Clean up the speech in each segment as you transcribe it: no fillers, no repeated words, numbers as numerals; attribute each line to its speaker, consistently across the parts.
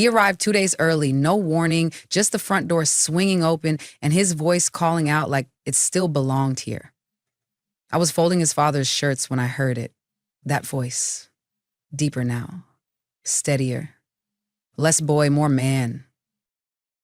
Speaker 1: He arrived 2 days early, no warning, just the front door swinging open and his voice calling out like it still belonged here. I was folding his father's shirts when I heard it. That voice. Deeper now. Steadier. Less boy, more man.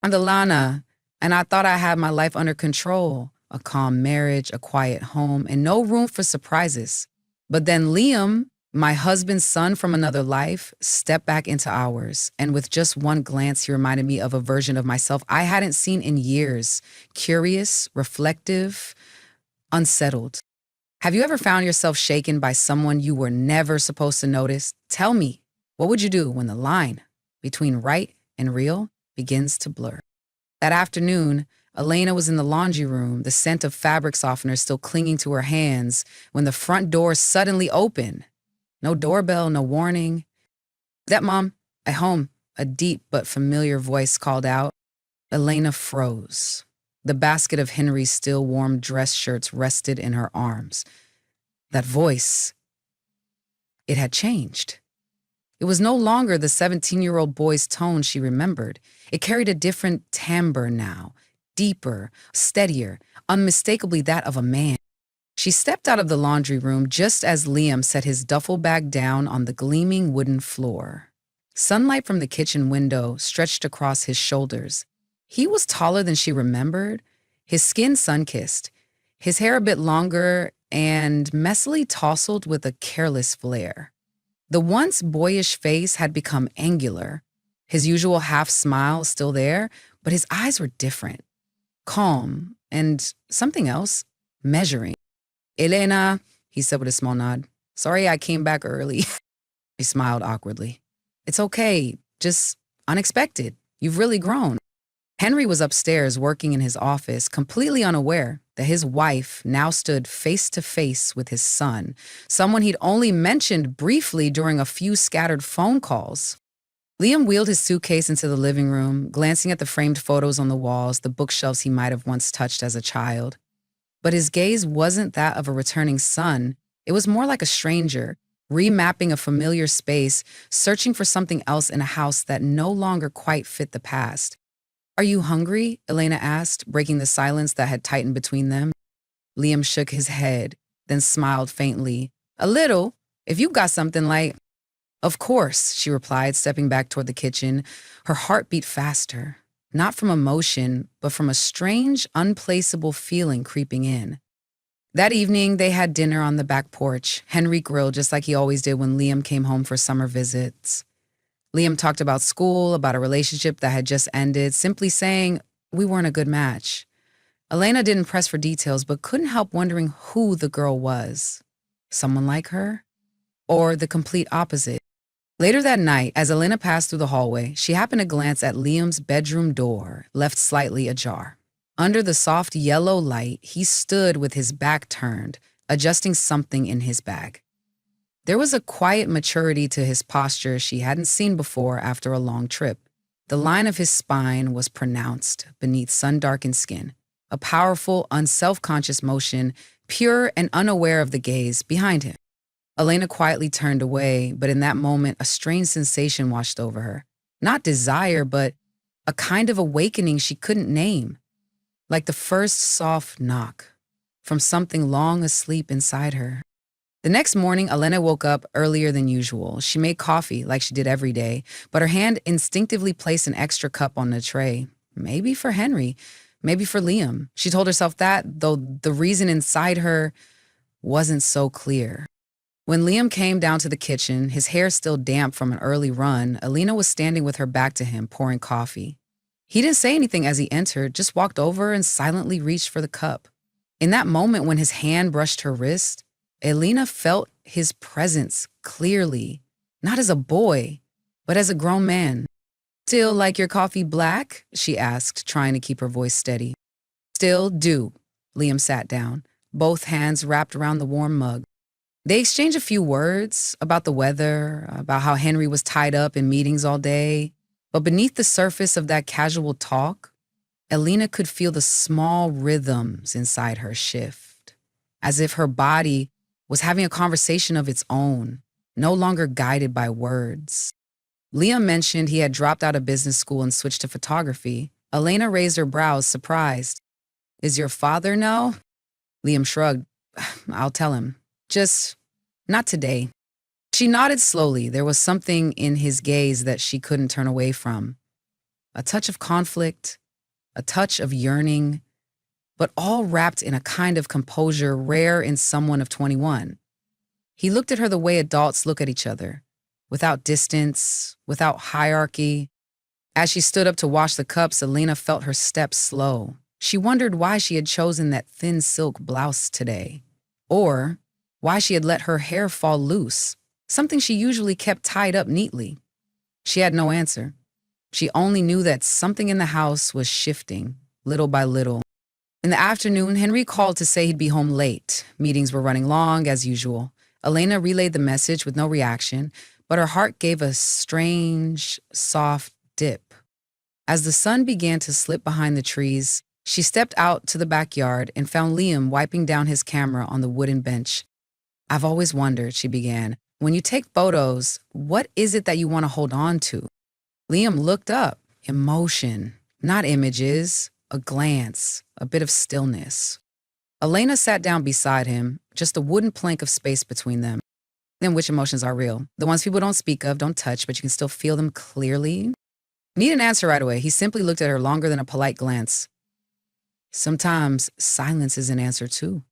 Speaker 1: I'm the Lana, and I thought I had my life under control. A calm marriage, a quiet home, and no room for surprises. But then Liam, my husband's son from another life, stepped back into ours, and with just one glance, he reminded me of a version of myself I hadn't seen in years. Curious, reflective, unsettled. Have you ever found yourself shaken by someone you were never supposed to notice? Tell me, what would you do when the line between right and real begins to blur? That afternoon, Elena was in the laundry room, the scent of fabric softener still clinging to her hands, when the front door suddenly opened. No doorbell, no warning. "That Mom? At home," a deep but familiar voice called out. Elena froze. The basket of Henry's still warm dress shirts rested in her arms. That voice, it had changed. It was no longer the 17-year-old boy's tone she remembered. It carried a different timbre now, deeper, steadier, unmistakably that of a man. She stepped out of the laundry room just as Liam set his duffel bag down on the gleaming wooden floor. Sunlight from the kitchen window stretched across his shoulders. He was taller than she remembered, his skin sun-kissed, his hair a bit longer and messily tousled with a careless flare. The once boyish face had become angular, his usual half-smile still there, but his eyes were different. Calm, and something else, measuring. "Elena," he said with a small nod. "Sorry I came back early." He smiled awkwardly. "It's okay, just unexpected. You've really grown." Henry was upstairs working in his office, completely unaware that his wife now stood face to face with his son, someone he'd only mentioned briefly during a few scattered phone calls. Liam wheeled his suitcase into the living room, glancing at the framed photos on the walls, the bookshelves he might have once touched as a child. But his gaze wasn't that of a returning son. It was more like a stranger, remapping a familiar space, searching for something else in a house that no longer quite fit the past. "Are you hungry?" Elena asked, breaking the silence that had tightened between them. Liam shook his head, then smiled faintly. "A little, if you've got something like—" "Of course," she replied, stepping back toward the kitchen. Her heart beat faster, not from emotion, but from a strange, unplaceable feeling creeping in. That evening, they had dinner on the back porch. Henry grilled just like he always did when Liam came home for summer visits. Liam talked about school, about a relationship that had just ended, simply saying, "We weren't a good match." Elena didn't press for details, but couldn't help wondering who the girl was. Someone like her? Or the complete opposite? Later that night, as Elena passed through the hallway, she happened to glance at Liam's bedroom door, left slightly ajar. Under the soft yellow light, he stood with his back turned, adjusting something in his bag. There was a quiet maturity to his posture she hadn't seen before after a long trip. The line of his spine was pronounced beneath sun-darkened skin, a powerful, unself-conscious motion, pure and unaware of the gaze behind him. Elena quietly turned away, but in that moment, a strange sensation washed over her. Not desire, but a kind of awakening she couldn't name. Like the first soft knock from something long asleep inside her. The next morning, Elena woke up earlier than usual. She made coffee like she did every day, but her hand instinctively placed an extra cup on the tray. Maybe for Henry, maybe for Liam. She told herself that, though the reason inside her wasn't so clear. When Liam came down to the kitchen, his hair still damp from an early run, Elena was standing with her back to him, pouring coffee. He didn't say anything as he entered, just walked over and silently reached for the cup. In that moment when his hand brushed her wrist, Elena felt his presence clearly, not as a boy, but as a grown man. "Still like your coffee black?" she asked, trying to keep her voice steady. "Still do." Liam sat down, both hands wrapped around the warm mug. They exchanged a few words about the weather, about how Henry was tied up in meetings all day. But beneath the surface of that casual talk, Elena could feel the small rhythms inside her shift, as if her body was having a conversation of its own, no longer guided by words. Liam mentioned he had dropped out of business school and switched to photography. Elena raised her brows, surprised. Is your father know? Liam shrugged. I'll tell him. Just not today. She nodded slowly. There was something in his gaze that she couldn't turn away from. A touch of conflict, a touch of yearning, but all wrapped in a kind of composure rare in someone of 21. He looked at her the way adults look at each other, without distance, without hierarchy. As she stood up to wash the cups, Elena felt her steps slow. She wondered why she had chosen that thin silk blouse today, or why she had let her hair fall loose, something she usually kept tied up neatly. She had no answer. She only knew that something in the house was shifting, little by little. In the afternoon, Henry called to say he'd be home late. Meetings were running long, as usual. Elena relayed the message with no reaction, but her heart gave a strange, soft dip. As the sun began to slip behind the trees, she stepped out to the backyard and found Liam wiping down his camera on the wooden bench. I've always wondered, she began, when you take photos, what is it that you want to hold on to? Liam looked up. Emotion, not images, a glance, a bit of stillness. Elena sat down beside him, just a wooden plank of space between them. Then which emotions are real? The ones people don't speak of, don't touch, but you can still feel them clearly? Need an answer right away. He simply looked at her longer than a polite glance. Sometimes silence is an answer too.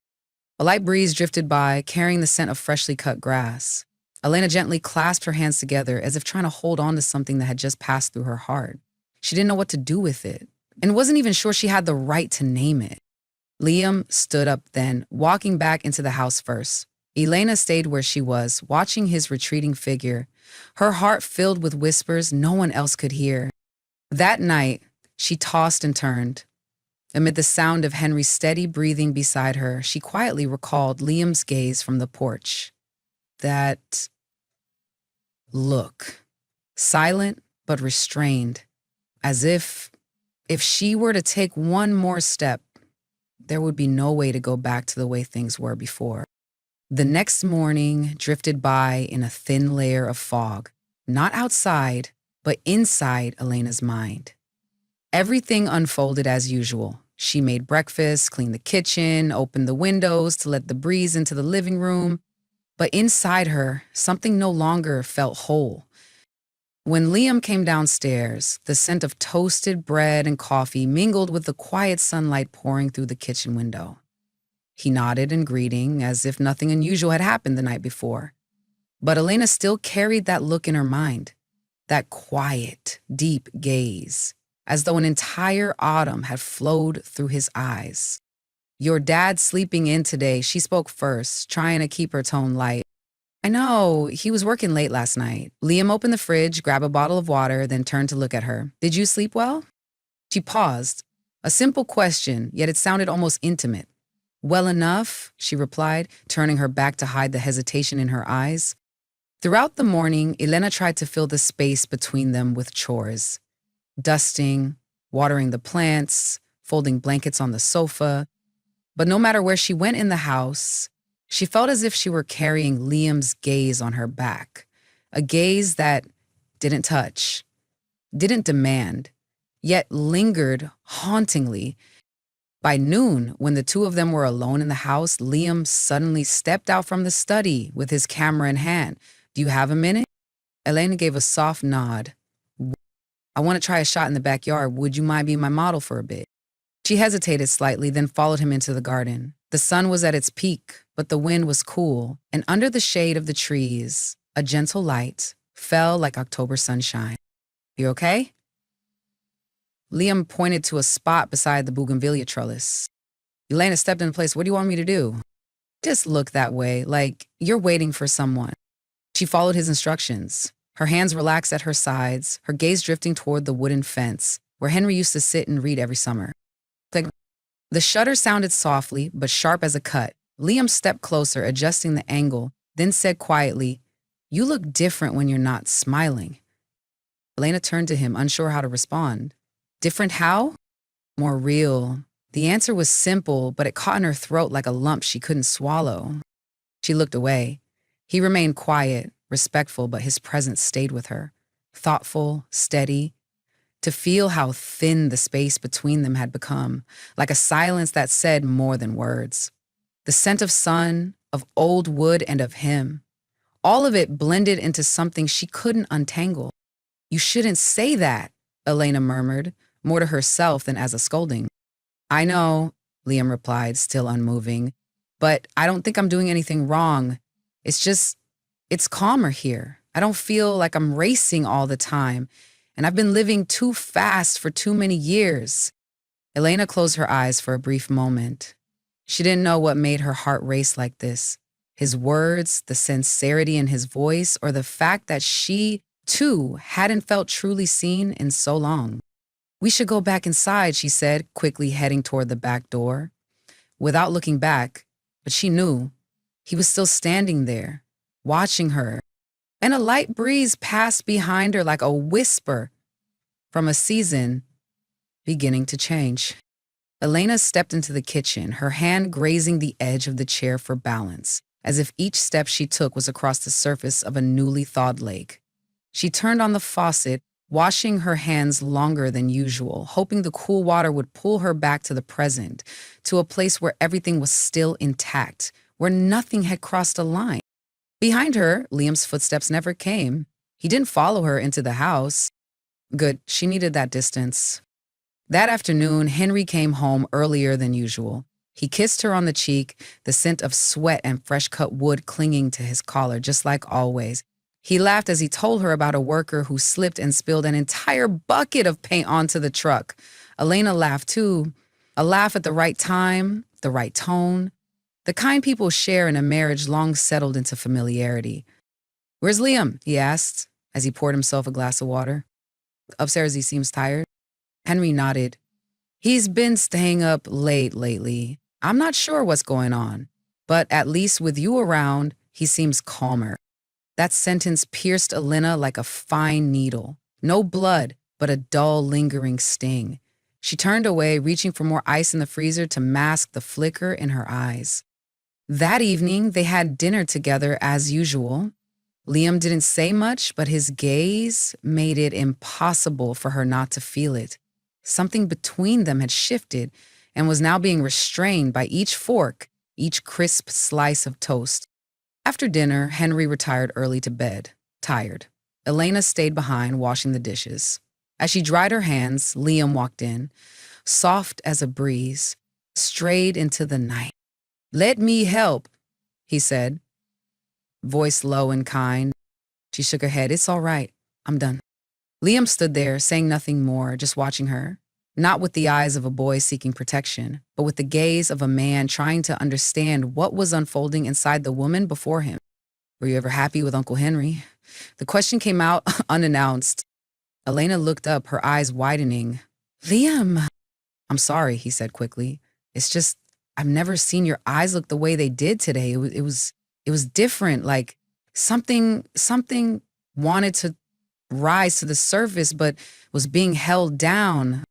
Speaker 1: A light breeze drifted by, carrying the scent of freshly cut grass. Elena gently clasped her hands together as if trying to hold on to something that had just passed through her heart. She didn't know what to do with it, and wasn't even sure she had the right to name it. Liam stood up then, walking back into the house first. Elena stayed where she was, watching his retreating figure, her heart filled with whispers no one else could hear. That night, she tossed and turned. Amid the sound of Henry's steady breathing beside her, she quietly recalled Liam's gaze from the porch. That look, silent but restrained, as if she were to take one more step, there would be no way to go back to the way things were before. The next morning drifted by in a thin layer of fog, not outside, but inside Elena's mind. Everything unfolded as usual. She made breakfast, cleaned the kitchen, opened the windows to let the breeze into the living room. But inside her, something no longer felt whole. When Liam came downstairs, the scent of toasted bread and coffee mingled with the quiet sunlight pouring through the kitchen window. He nodded in greeting, as if nothing unusual had happened the night before. But Elena still carried that look in her mind, that quiet, deep gaze, as though an entire autumn had flowed through his eyes. Your dad's sleeping in today, she spoke first, trying to keep her tone light. I know, he was working late last night. Liam opened the fridge, grabbed a bottle of water, then turned to look at her. Did you sleep well? She paused. A simple question, yet it sounded almost intimate. Well enough, she replied, turning her back to hide the hesitation in her eyes. Throughout the morning, Elena tried to fill the space between them with chores. Dusting, watering the plants, folding blankets on the sofa. But no matter where she went in the house, she felt as if she were carrying Liam's gaze on her back, a gaze that didn't touch, didn't demand, yet lingered hauntingly. By noon, when the two of them were alone in the house, Liam suddenly stepped out from the study with his camera in hand. Do you have a minute? Elena gave a soft nod. I want to try a shot in the backyard. Would you mind being my model for a bit? She hesitated slightly, then followed him into the garden. The sun was at its peak, but the wind was cool, and under the shade of the trees, a gentle light fell like October sunshine. You okay? Liam pointed to a spot beside the bougainvillea trellis. Elena stepped into place. What do you want me to do? Just look that way, like you're waiting for someone. She followed his instructions. Her hands relaxed at her sides, her gaze drifting toward the wooden fence, where Henry used to sit and read every summer. The shutter sounded softly, but sharp as a cut. Liam stepped closer, adjusting the angle, then said quietly, You look different when you're not smiling. Elena turned to him, unsure how to respond. Different how? More real. The answer was simple, but it caught in her throat like a lump she couldn't swallow. She looked away. He remained quiet, respectful, but his presence stayed with her. thoughtful, steady, to feel how thin the space between them had become, like a silence that said more than words. The scent of sun, of old wood, and of him. All of it blended into something she couldn't untangle. You shouldn't say that, Elena murmured, more to herself than as a scolding. I know, Liam replied, still unmoving, but I don't think I'm doing anything wrong. It's calmer here. I don't feel like I'm racing all the time, and I've been living too fast for too many years. Elena closed her eyes for a brief moment. She didn't know what made her heart race like this. His words, the sincerity in his voice, or the fact that she, too, hadn't felt truly seen in so long. We should go back inside, she said, quickly heading toward the back door. Without looking back, but she knew, he was still standing there, watching her, and a light breeze passed behind her like a whisper from a season beginning to change. Elena stepped into the kitchen, her hand grazing the edge of the chair for balance, as if each step she took was across the surface of a newly thawed lake. She turned on the faucet, washing her hands longer than usual, hoping the cool water would pull her back to the present, to a place where everything was still intact, where nothing had crossed a line. Behind her, Liam's footsteps never came. He didn't follow her into the house. Good, she needed that distance. That afternoon, Henry came home earlier than usual. He kissed her on the cheek, the scent of sweat and fresh-cut wood clinging to his collar, just like always. He laughed as he told her about a worker who slipped and spilled an entire bucket of paint onto the truck. Elena laughed too, a laugh at the right time, the right tone, the kind people share in a marriage long settled into familiarity. "Where's Liam?" he asked as he poured himself a glass of water. "Upstairs, he seems tired." Henry nodded. "He's been staying up late lately. I'm not sure what's going on, but at least with you around, he seems calmer." That sentence pierced Elena like a fine needle. No blood, but a dull, lingering sting. She turned away, reaching for more ice in the freezer to mask the flicker in her eyes. That evening, they had dinner together as usual. Liam didn't say much, but his gaze made it impossible for her not to feel it. Something between them had shifted and was now being restrained by each fork, each crisp slice of toast. After dinner, Henry retired early to bed, tired. Elena stayed behind, washing the dishes. As she dried her hands, Liam walked in, soft as a breeze, strayed into the night. "Let me help," he said, voice low and kind. She shook her head. "It's all right. I'm done." Liam stood there, saying nothing more, just watching her, not with the eyes of a boy seeking protection, but with the gaze of a man trying to understand what was unfolding inside the woman before him. "Were you ever happy with Uncle Henry?" The question came out unannounced. Elena looked up, her eyes widening. "Liam." "I'm sorry," he said quickly. "It's just, I've never seen your eyes look the way they did today. It was different, like something wanted to rise to the surface but was being held down."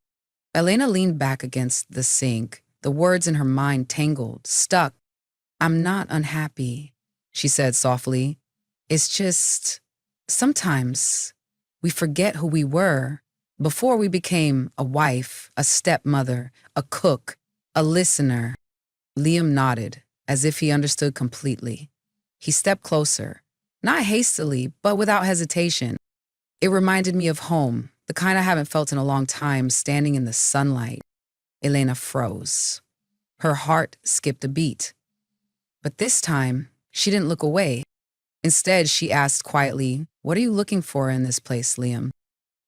Speaker 1: Elena leaned back against the sink, the words in her mind tangled, stuck. "I'm not unhappy," she said softly. "It's just, sometimes we forget who we were before we became a wife, a stepmother, a cook, a listener." Liam nodded, as if he understood completely. He stepped closer, not hastily, but without hesitation. "It reminded me of home, the kind I haven't felt in a long time, standing in the sunlight." Elena froze. Her heart skipped a beat. But this time, she didn't look away. Instead, she asked quietly, "What are you looking for in this place, Liam?"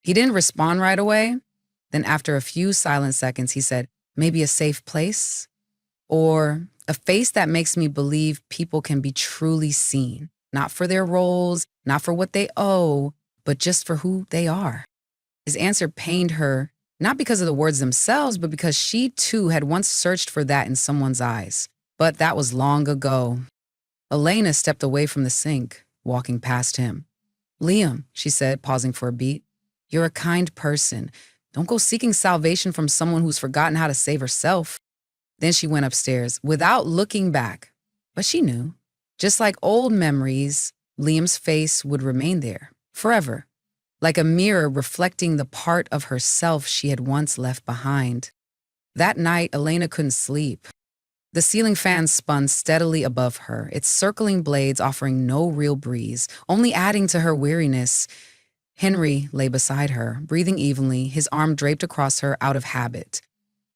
Speaker 1: He didn't respond right away. Then after a few silent seconds, he said, "Maybe a safe place? Or a face that makes me believe people can be truly seen, not for their roles, not for what they owe, but just for who they are." His answer pained her, not because of the words themselves, but because she too had once searched for that in someone's eyes. But that was long ago. Elena stepped away from the sink, walking past him. "Liam," she said, pausing for a beat, "you're a kind person. Don't go seeking salvation from someone who's forgotten how to save herself." Then she went upstairs, without looking back. But she knew, just like old memories, Liam's face would remain there, forever. like a mirror reflecting the part of herself she had once left behind. That night, Elena couldn't sleep. The ceiling fan spun steadily above her, its circling blades offering no real breeze, only adding to her weariness. Henry lay beside her, breathing evenly, his arm draped across her out of habit.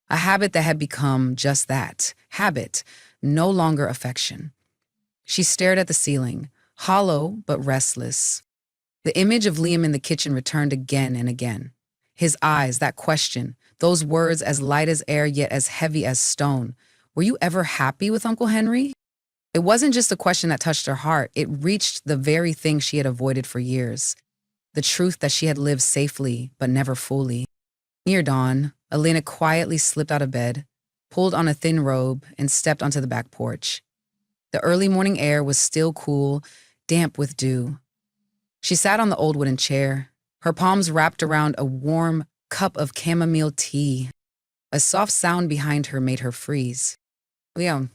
Speaker 1: A habit that had become just that, habit, no longer affection. She stared at the ceiling, hollow but restless. The image of Liam in the kitchen returned again and again. His eyes, that question, those words as light as air yet as heavy as stone. Were you ever happy with Uncle Henry? It wasn't just a question that touched her heart. It reached the very thing she had avoided for years. The truth that she had lived safely, but never fully. Near dawn, Elena quietly slipped out of bed, pulled on a thin robe, and stepped onto the back porch. The early morning air was still cool, damp with dew. She sat on the old wooden chair, her palms wrapped around a warm cup of chamomile tea. A soft sound behind her made her freeze. Liam.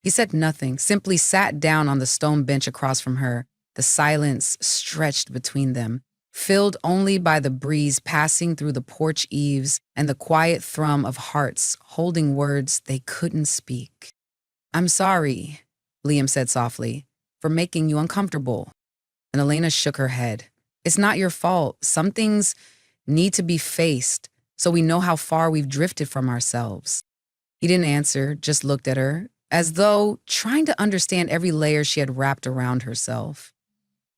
Speaker 1: He said nothing, simply sat down on the stone bench across from her. The silence stretched between them, filled only by the breeze passing through the porch eaves and the quiet thrum of hearts holding words they couldn't speak. "I'm sorry," Liam said softly, "for making you uncomfortable." And Elena shook her head. "It's not your fault. Some things need to be faced so we know how far we've drifted from ourselves." He didn't answer, just looked at her, as though trying to understand every layer she had wrapped around herself.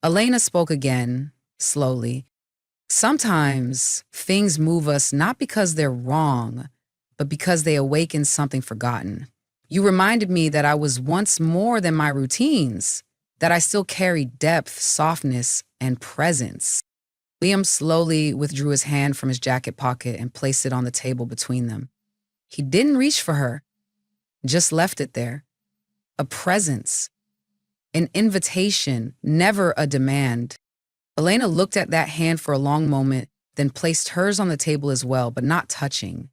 Speaker 1: Elena spoke again, slowly. "Sometimes things move us not because they're wrong, but because they awaken something forgotten. You reminded me that I was once more than my routines, that I still carried depth, softness, and presence." Liam slowly withdrew his hand from his jacket pocket and placed it on the table between them. He didn't reach for her, just left it there. A presence, an invitation, never a demand. Elena looked at that hand for a long moment, then placed hers on the table as well, but not touching.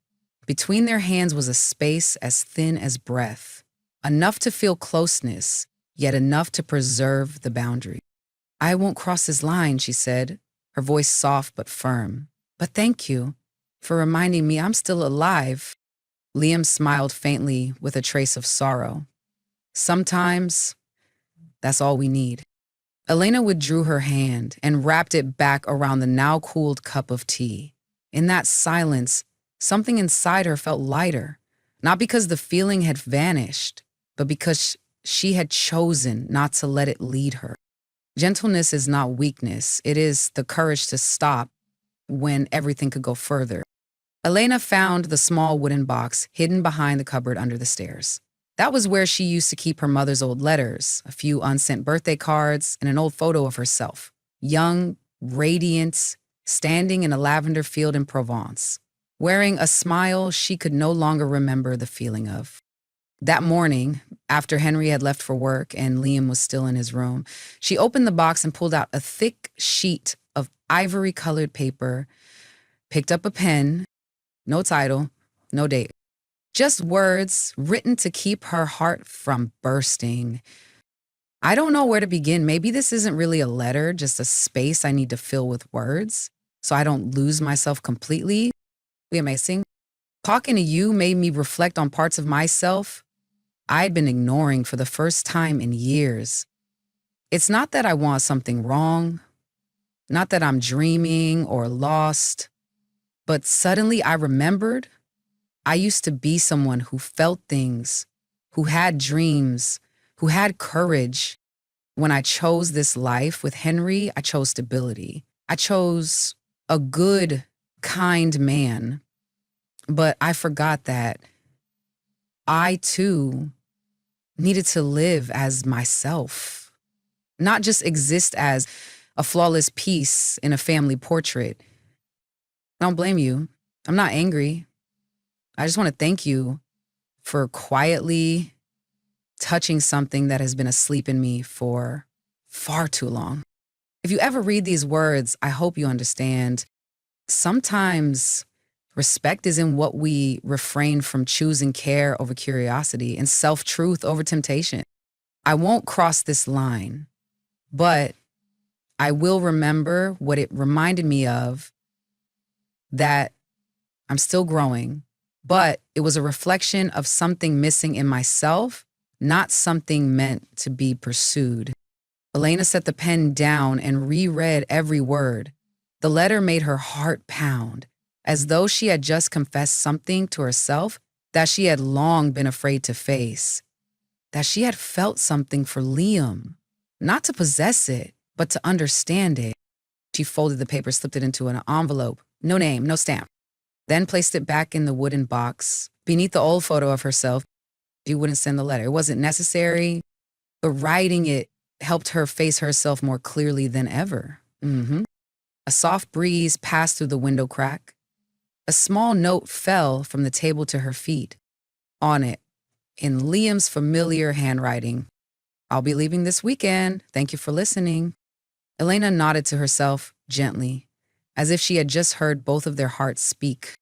Speaker 1: Between their hands was a space as thin as breath, enough to feel closeness, yet enough to preserve the boundary. "I won't cross this line," she said, her voice soft but firm. "But thank you for reminding me I'm still alive." Liam smiled faintly with a trace of sorrow. "Sometimes that's all we need." Elena withdrew her hand and wrapped it back around the now cooled cup of tea. In that silence, something inside her felt lighter, not because the feeling had vanished, but because she had chosen not to let it lead her. Gentleness is not weakness. It is the courage to stop when everything could go further. Elena found the small wooden box hidden behind the cupboard under the stairs. That was where she used to keep her mother's old letters, a few unsent birthday cards, and an old photo of herself, young, radiant, standing in a lavender field in Provence, wearing a smile she could no longer remember the feeling of. That morning, after Henry had left for work and Liam was still in his room, she opened the box and pulled out a thick sheet of ivory-colored paper, picked up a pen. No title, no date. Just words written to keep her heart from bursting. "I don't know where to begin. Maybe this isn't really a letter, just a space I need to fill with words so I don't lose myself completely." Be amazing. "Talking to you made me reflect on parts of myself I'd been ignoring for the first time in years. It's not that I want something wrong, not that I'm dreaming or lost. But suddenly I remembered I used to be someone who felt things, who had dreams, who had courage. When I chose this life with Henry, I chose stability. I chose a good, kind man. But I forgot that I, too, needed to live as myself, not just exist as a flawless piece in a family portrait. I don't blame you. I'm not angry. I just want to thank you for quietly touching something that has been asleep in me for far too long. If you ever read these words, I hope you understand. Sometimes respect is in what we refrain from choosing care over curiosity and self-truth over temptation. I won't cross this line, but I will remember what it reminded me of, that I'm still growing, but it was a reflection of something missing in myself, not something meant to be pursued. Elena set the pen down and reread every word. The letter made her heart pound, as though she had just confessed something to herself that she had long been afraid to face. That she had felt something for Liam, not to possess it, but to understand it. She folded the paper, slipped it into an envelope, no name, no stamp, then placed it back in the wooden box beneath the old photo of herself. She wouldn't send the letter. It wasn't necessary, but writing it helped her face herself more clearly than ever. A soft breeze passed through the window crack. A small note fell from the table to her feet. On it, in Liam's familiar handwriting, "I'll be leaving this weekend. Thank you for listening." Elena nodded to herself gently, as if she had just heard both of their hearts speak.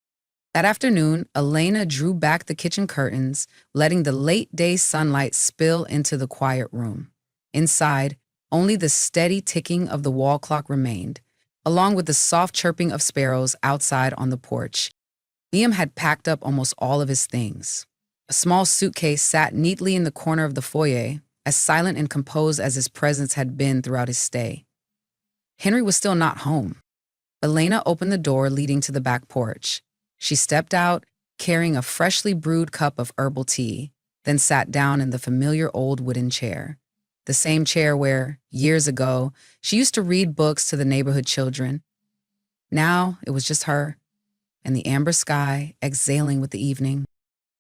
Speaker 1: That afternoon, Elena drew back the kitchen curtains, letting the late-day sunlight spill into the quiet room. Inside, only the steady ticking of the wall clock remained, along with the soft chirping of sparrows outside on the porch. Liam had packed up almost all of his things. A small suitcase sat neatly in the corner of the foyer, as silent and composed as his presence had been throughout his stay. Henry was still not home. Elena opened the door leading to the back porch. She stepped out, carrying a freshly brewed cup of herbal tea, then sat down in the familiar old wooden chair. The same chair where, years ago, she used to read books to the neighborhood children. Now it was just her, and the amber sky exhaling with the evening.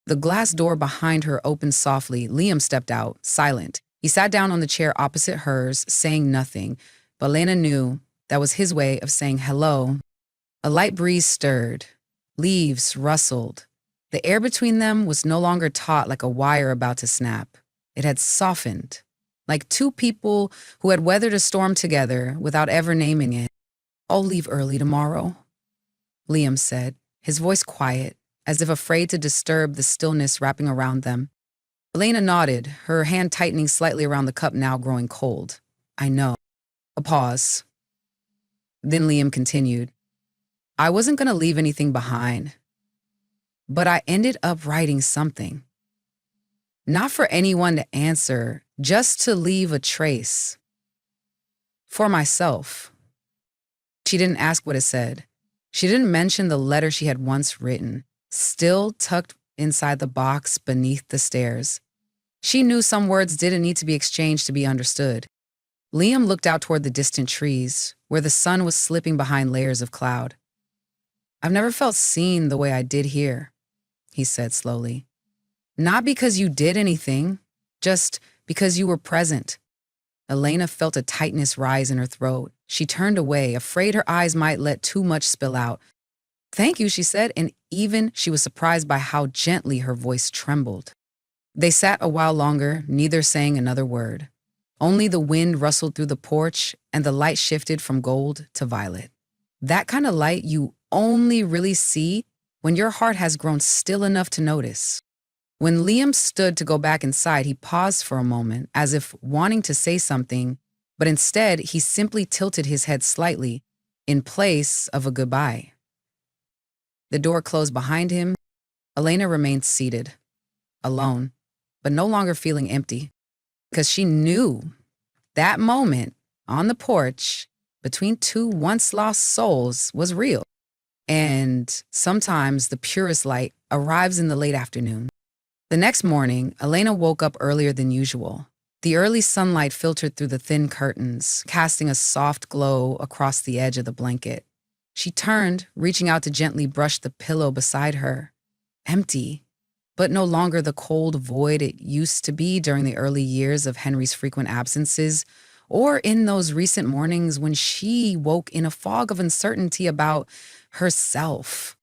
Speaker 1: The glass door behind her opened softly. Liam stepped out, silent. He sat down on the chair opposite hers, saying nothing, but Elena knew that was his way of saying hello. A light breeze stirred. Leaves rustled. The air between them was no longer taut like a wire about to snap. It had softened, like two people who had weathered a storm together without ever naming it. "I'll leave early tomorrow," Liam said, his voice quiet, as if afraid to disturb the stillness wrapping around them. Elena nodded, her hand tightening slightly around the cup now growing cold. "I know." A pause. Then Liam continued. "I wasn't going to leave anything behind, but I ended up writing something. Not for anyone to answer, just to leave a trace. For myself." She didn't ask what it said. She didn't mention the letter she had once written, still tucked inside the box beneath the stairs. She knew some words didn't need to be exchanged to be understood. Liam looked out toward the distant trees, where the sun was slipping behind layers of cloud. "I've never felt seen the way I did here," he said slowly. "Not because you did anything, just because you were present." Elena felt a tightness rise in her throat. She turned away, afraid her eyes might let too much spill out. "Thank you," she said, and even she was surprised by how gently her voice trembled. They sat a while longer, neither saying another word. Only the wind rustled through the porch and the light shifted from gold to violet. That kind of light you only really see when your heart has grown still enough to notice. When Liam stood to go back inside, he paused for a moment, as if wanting to say something, but instead he simply tilted his head slightly, in place of a goodbye. The door closed behind him. Elena remained seated, alone, but no longer feeling empty, because she knew that moment on the porch between two once-lost souls was real. And sometimes the purest light arrives in the late afternoon. The next morning, Elena woke up earlier than usual. The early sunlight filtered through the thin curtains, casting a soft glow across the edge of the blanket. She turned, reaching out to gently brush the pillow beside her. Empty, but no longer the cold void it used to be during the early years of Henry's frequent absences, or in those recent mornings when she woke in a fog of uncertainty about herself.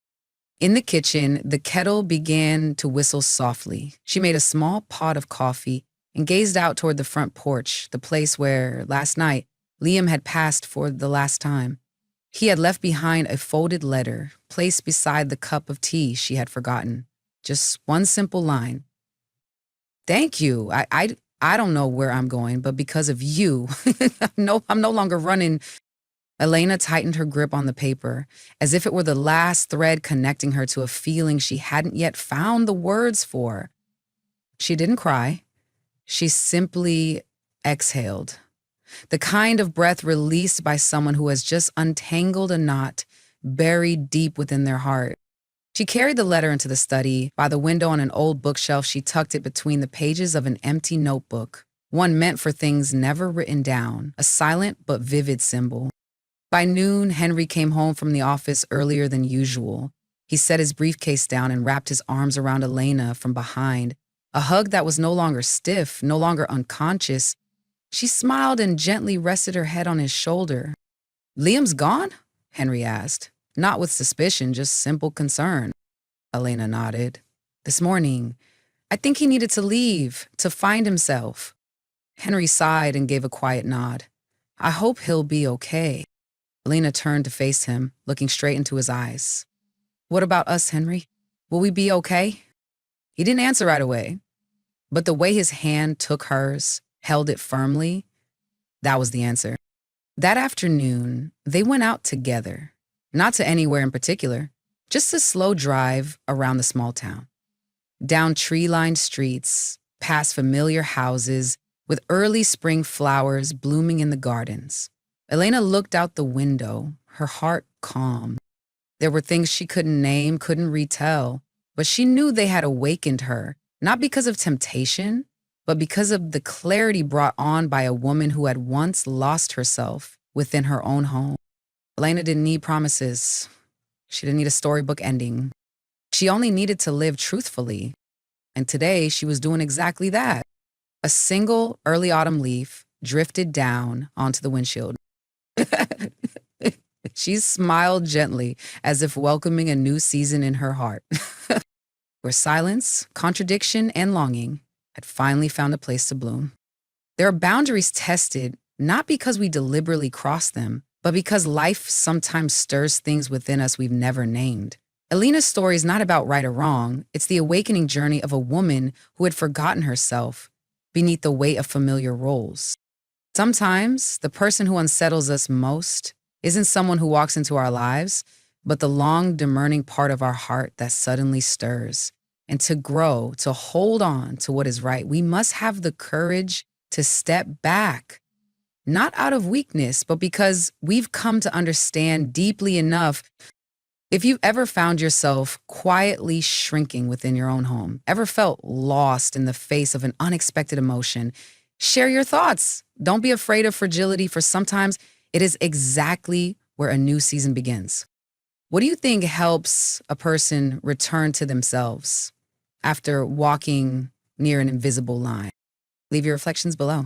Speaker 1: In the kitchen, the kettle began to whistle softly. She made a small pot of coffee and gazed out toward the front porch, the place where, last night, Liam had passed for the last time. He had left behind a folded letter placed beside the cup of tea she had forgotten. Just one simple line. "Thank you. I don't know where I'm going, but because of you, I'm no longer running. Elena tightened her grip on the paper, as if it were the last thread connecting her to a feeling she hadn't yet found the words for. She didn't cry. She simply exhaled. The kind of breath released by someone who has just untangled a knot buried deep within their heart. She carried the letter into the study. By the window on an old bookshelf, she tucked it between the pages of an empty notebook, one meant for things never written down, a silent but vivid symbol. By noon, Henry came home from the office earlier than usual. He set his briefcase down and wrapped his arms around Elena from behind, a hug that was no longer stiff, no longer unconscious. She smiled and gently rested her head on his shoulder. "Liam's gone?" Henry asked, not with suspicion, just simple concern. Elena nodded. "This morning. I think he needed to leave, to find himself." Henry sighed and gave a quiet nod. "I hope he'll be okay." Elena turned to face him, looking straight into his eyes. "What about us, Henry? Will we be okay?" He didn't answer right away, but the way his hand took hers, held it firmly, that was the answer. That afternoon, they went out together, not to anywhere in particular, just a slow drive around the small town. Down tree-lined streets, past familiar houses, with early spring flowers blooming in the gardens. Elena looked out the window, her heart calm. There were things she couldn't name, couldn't retell, but she knew they had awakened her, not because of temptation, but because of the clarity brought on by a woman who had once lost herself within her own home. Elena didn't need promises. She didn't need a storybook ending. She only needed to live truthfully. And today she was doing exactly that. A single early autumn leaf drifted down onto the windshield. She smiled gently, as if welcoming a new season in her heart, where silence, contradiction, and longing had finally found a place to bloom. There are boundaries tested, not because we deliberately cross them, but because life sometimes stirs things within us we've never named. Elena's story is not about right or wrong. It's the awakening journey of a woman who had forgotten herself beneath the weight of familiar roles. Sometimes the person who unsettles us most isn't someone who walks into our lives, but the long, demurring part of our heart that suddenly stirs. And to grow, to hold on to what is right, we must have the courage to step back, not out of weakness, but because we've come to understand deeply enough. If you've ever found yourself quietly shrinking within your own home, ever felt lost in the face of an unexpected emotion, share your thoughts. Don't be afraid of fragility, for sometimes it is exactly where a new season begins. What do you think helps a person return to themselves after walking near an invisible line? Leave your reflections below.